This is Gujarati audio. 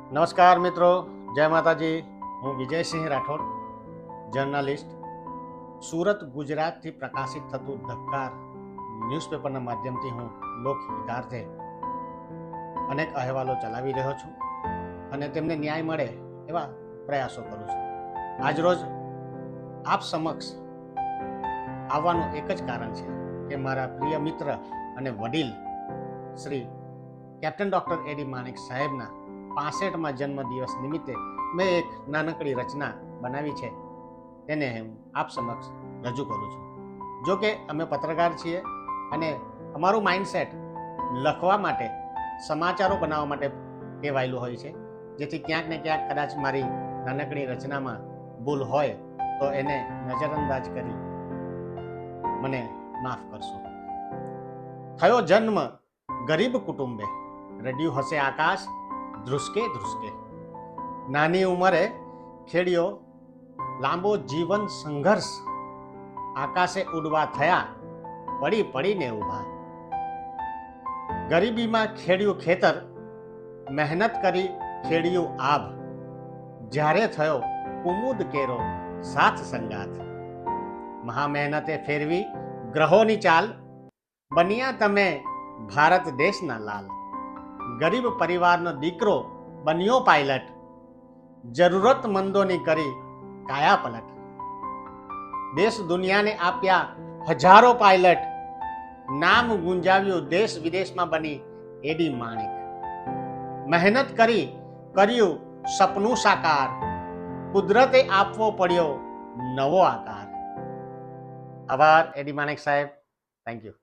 નમસ્કાર મિત્રો, જય માતાજી. હું વિજયસિંહ રાઠોડ, જર્નલિસ્ટ. સુરત, ગુજરાતથી પ્રકાશિત થતું ધબકાર ન્યૂઝપેપરના માધ્યમથી હું લોકહિતાર્થે અનેક અહેવાલો ચલાવી રહ્યો છું અને તેમને ન્યાય મળે એવા પ્રયાસો કરું છું. આજરોજ આપ સમક્ષ આવવાનું એક જ કારણ છે કે મારા પ્રિય મિત્ર અને વડીલ શ્રી કેપ્ટન ડૉક્ટર એડી માણેક સાહેબના 65મા જન્મદિવસ નિમિત્તે મેં એક નાનકડી રચના બનાવી છે, તેને હું આપ સમક્ષ રજૂ કરું છું. જો કે અમે પત્રકાર છીએ અને અમારું માઇન્ડસેટ લખવા માટે, સમાચારો બનાવવા માટે કહેવાયેલું હોય છે, જેથી ક્યાંક ને ક્યાંક કદાચ મારી નાનકડી રચનામાં ભૂલ હોય તો એને નજરઅંદાજ કરી મને માફ કરશો. થયો જન્મ ગરીબ કુટુંબે, રડ્યું હશે આકાશ ધ્રુસકે ધ્રુસકે. નાની ઉંમરે ખેડ્યો લાંબો જીવન સંઘર્ષ, આકાશે ઉડવા થયા પડી પડીને ઊભા. ગરીબીમાં ખેડ્યું ખેતર, મહેનત કરી ખેડ્યું આભ. જ્યારે થયો કુમુદ કેરો સાથ સંગાથ, મહા મહેનતે ફેરવી ગ્રહોની ચાલ. બન્યા તમે ભારત દેશના લાલ. ગરીબ પરિવારનો દીકરો બન્યો પાયલટ, જરૂરતમંદોની કરી કાયા પલટ. દેશ દુનિયાને આપ્યા હજારો પાયલટ, નામ ગુંજાવ્યું દેશ વિદેશમાં બની એડી માણેક. મહેનત કરી કર્યું સપનું સાકાર, કુદરતે આપવો પડ્યો નવો આકાર. આભાર એડી માણેક સાહેબ. Thank you.